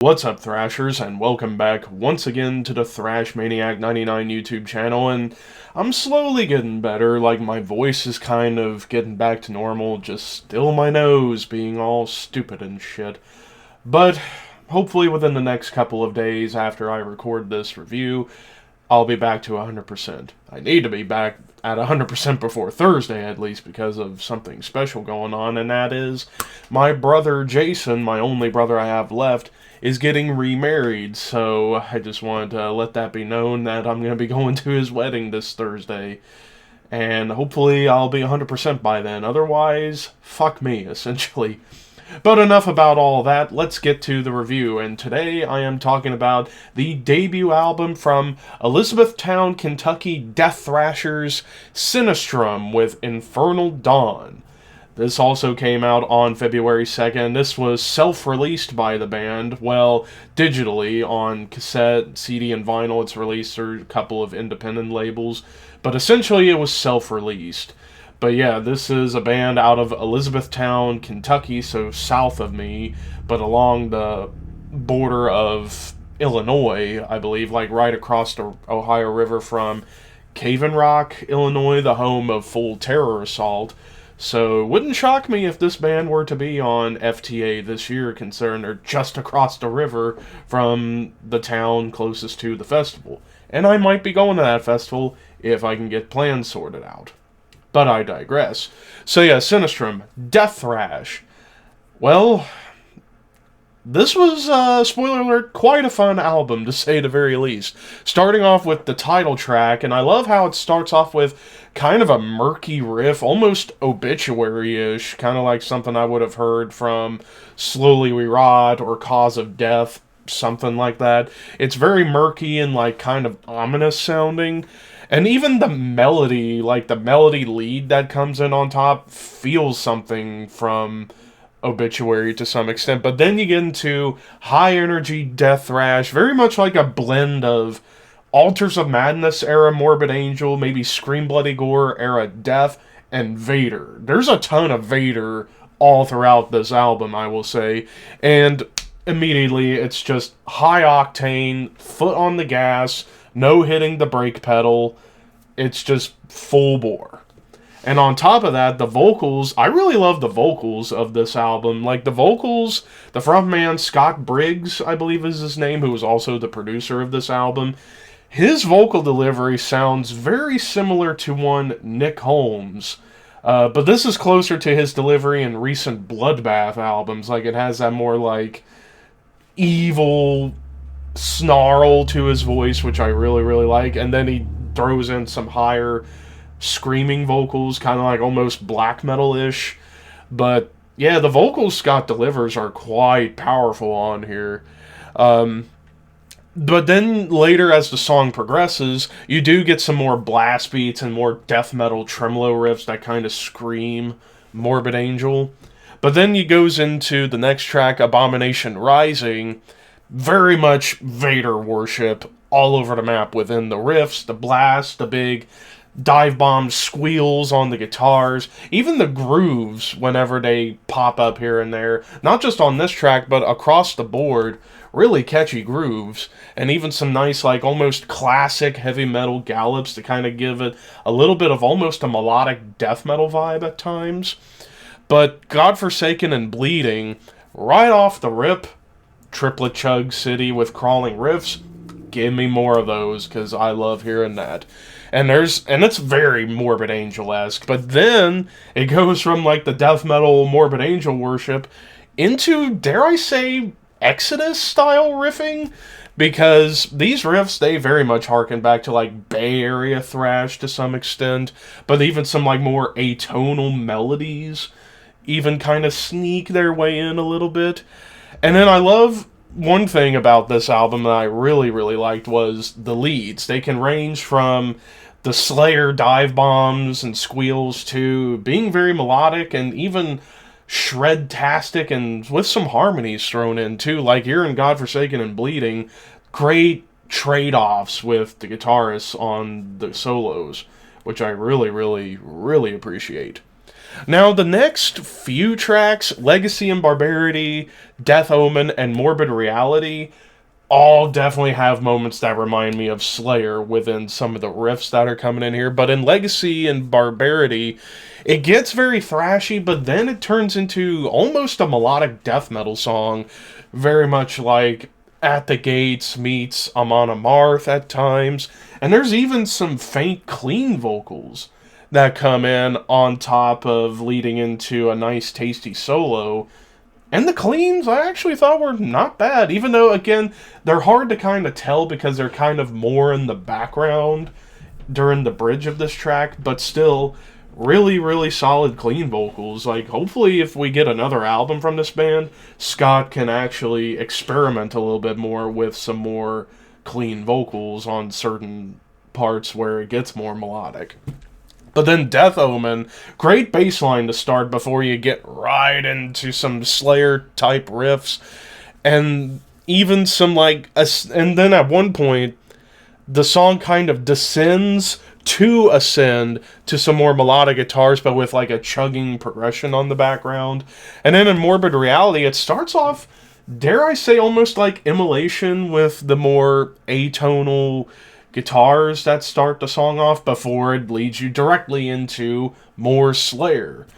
What's up, Thrashers, and welcome back once again to the Thrash Maniac 99 YouTube channel, and I'm slowly getting better, like my voice is kind of getting back to normal, just still my nose being all stupid and shit. But hopefully within the next couple of days after I record this review, I'll be back to 100%. I need to be back at 100% before Thursday, at least, because of something special going on, and that is my brother Jason, my only brother I have left, is getting remarried, so I just wanted to let that be known that I'm going to be going to his wedding this Thursday, and hopefully I'll be 100% by then. Otherwise, fuck me, essentially. But enough about all that, let's get to the review, and today I am talking about the debut album from Elizabethtown, Kentucky death thrashers Sinistrum with Infernal Dawn. This also came out on February 2nd. This was self-released by the band. Well, digitally on cassette, CD, and vinyl. It's released through a couple of independent labels. But essentially it was self-released. But yeah, this is a band out of Elizabethtown, Kentucky, so south of me, but along the border of Illinois, I believe, like right across the Ohio River from Cave-in Rock, Illinois, the home of Full Terror Assault. So it wouldn't shock me if this band were to be on FTA this year, considering they're just across the river from the town closest to the festival. And I might be going to that festival if I can get plans sorted out. But I digress. So yeah, Sinistrum, Death Thrash. Well, this was, spoiler alert, quite a fun album, to say the very least. Starting off with the title track, and I love how it starts off with kind of a murky riff, almost obituary-ish, kind of like something I would have heard from Slowly We Rot or Cause of Death, something like that. It's very murky and like kind of ominous sounding. And even the melody, like the melody lead that comes in on top, feels something from Obituary to some extent. But then you get into high energy death thrash, very much like a blend of Altars of Madness era Morbid Angel, maybe Scream Bloody Gore era Death, and Vader. There's a ton of Vader all throughout this album, I will say. And immediately it's just high octane, foot on the gas, no hitting the brake pedal. It's just full bore. And on top of that, the vocals, I really love the vocals of this album. Like the vocals, the frontman Scott Briggs, I believe is his name, who was also the producer of this album. His vocal delivery sounds very similar to one Nick Holmes. But this is closer to his delivery in recent Bloodbath albums. Like it has that more like evil snarl to his voice, which I really, really like. And then he throws in some higher screaming vocals, kind of like almost black metal-ish. But yeah, the vocals Scott delivers are quite powerful on here. But then later, as the song progresses, you do get some more blast beats and more death metal tremolo riffs that kind of scream Morbid Angel. But then he goes into the next track, Abomination Rising, very much Vader worship all over the map within the riffs, the blast, the big dive bomb squeals on the guitars, even the grooves whenever they pop up here and there, not just on this track, but across the board, really catchy grooves, and even some nice, like, almost classic heavy metal gallops to kind of give it a little bit of almost a melodic death metal vibe at times. But Godforsaken and Bleeding, right off the rip, Triplet Chug City with crawling riffs, give me more of those, because I love hearing that. And it's very Morbid Angel-esque, but then it goes from like the death metal Morbid Angel worship into, dare I say, Exodus-style riffing, because these riffs, they very much harken back to like Bay Area thrash to some extent, but even some like more atonal melodies even kind of sneak their way in a little bit. And then I love one thing about this album that I really, really liked was the leads. They can range from the Slayer dive bombs and squeals to being very melodic and even shred-tastic and with some harmonies thrown in too. Like here in Godforsaken and Bleeding, great trade-offs with the guitarists on the solos, which I really, really, really appreciate. Now, the next few tracks, Legacy and Barbarity, Death Omen, and Morbid Reality, all definitely have moments that remind me of Slayer within some of the riffs that are coming in here. But in Legacy and Barbarity, it gets very thrashy, but then it turns into almost a melodic death metal song, very much like At the Gates meets Amon Amarth at times. And there's even some faint, clean vocals that come in on top of leading into a nice, tasty solo. And the cleans, I actually thought were not bad, even though, again, they're hard to kind of tell because they're kind of more in the background during the bridge of this track, but still, really, really solid clean vocals. Like, hopefully if we get another album from this band, Scott can actually experiment a little bit more with some more clean vocals on certain parts where it gets more melodic. But then Death Omen, great bass line to start before you get right into some Slayer-type riffs. And even some, and then at one point, the song kind of descends to ascend to some more melodic guitars, but with, a chugging progression on the background. And then in Morbid Reality, it starts off, dare I say, almost like Immolation with the more atonal guitars that start the song off before it leads you directly into more Slayer.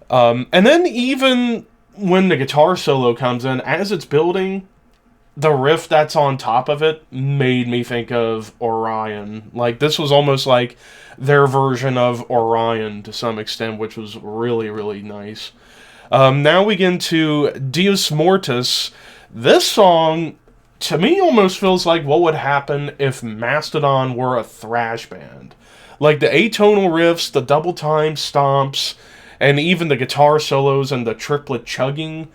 And then even when the guitar solo comes in, as it's building, the riff that's on top of it made me think of Orion. This was almost like their version of Orion to some extent, which was really, really nice. Now we get into Deus Mortis. This song, to me, almost feels like what would happen if Mastodon were a thrash band. Like the atonal riffs, the double time stomps, and even the guitar solos and the triplet chugging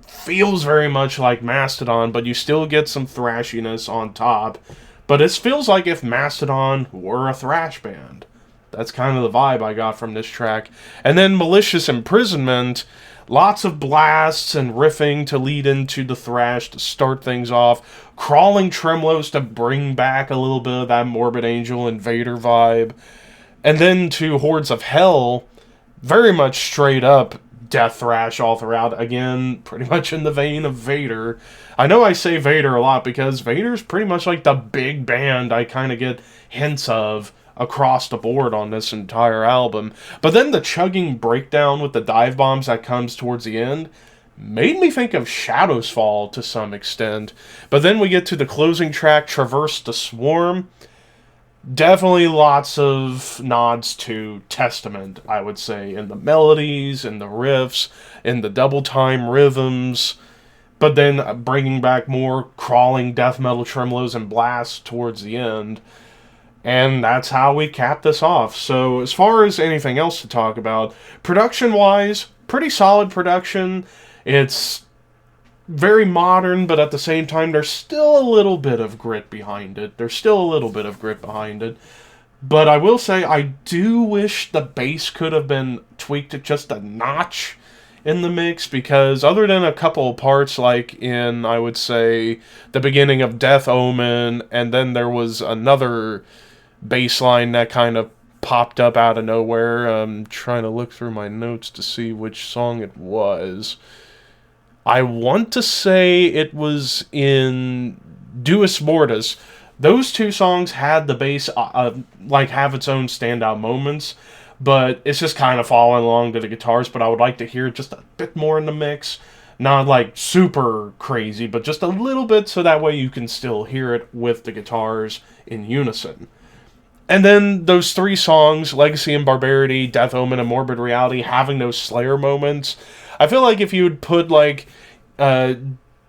feels very much like Mastodon, but you still get some thrashiness on top. But it feels like if Mastodon were a thrash band. That's kind of the vibe I got from this track. And then Malicious Imprisonment, lots of blasts and riffing to lead into the thrash to start things off. Crawling tremolos to bring back a little bit of that Morbid Angel Invader vibe. And then to Hordes of Hell, very much straight up death thrash all throughout. Again, pretty much in the vein of Vader. I know I say Vader a lot because Vader's pretty much like the big band I kind of get hints of across the board on this entire album. But then the chugging breakdown with the dive bombs that comes towards the end made me think of Shadows Fall to some extent. But then we get to the closing track, Traverse the Swarm. Definitely lots of nods to Testament, I would say, in the melodies, in the riffs, in the double time rhythms. But then bringing back more crawling death metal tremolos and blasts towards the end. And that's how we cap this off. So as far as anything else to talk about, production-wise, pretty solid production. It's very modern, but at the same time, there's still a little bit of grit behind it. But I will say, I do wish the bass could have been tweaked just a notch in the mix, because other than a couple of parts, like in, I would say, the beginning of Death Omen, and then there was another bass line that kind of popped up out of nowhere. I'm trying to look through my notes to see which song it was. I want to say it was in Deus Mortis. Those two songs had the bass have its own standout moments, but it's just kind of following along to the guitars. But I would like to hear just a bit more in the mix. Not super crazy, but just a little bit, so that way you can still hear it with the guitars in unison. And then those three songs, Legacy and Barbarity, Death Omen, and Morbid Reality, having those Slayer moments. I feel like if you would put,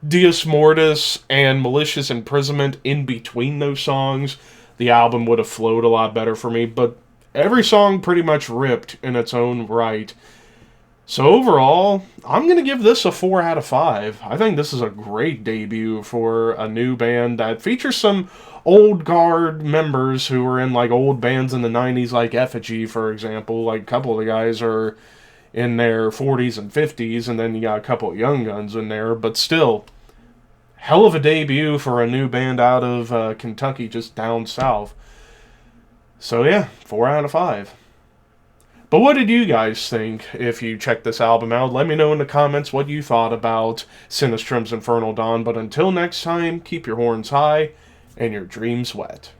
Deus Mortis and Malicious Imprisonment in between those songs, the album would have flowed a lot better for me. But every song pretty much ripped in its own right. So overall, I'm going to give this a 4 out of 5. I think this is a great debut for a new band that features some old guard members who were in old bands in the 90s, like Effigy, for example. A couple of the guys are in their 40s and 50s, and then you got a couple of young guns in there, but still, hell of a debut for a new band out of Kentucky, just down south. So yeah, 4 out of 5. But what did you guys think if you checked this album out? Let me know in the comments what you thought about Sinistrum's Infernal Dawn. But until next time, keep your horns high and your dreams wet.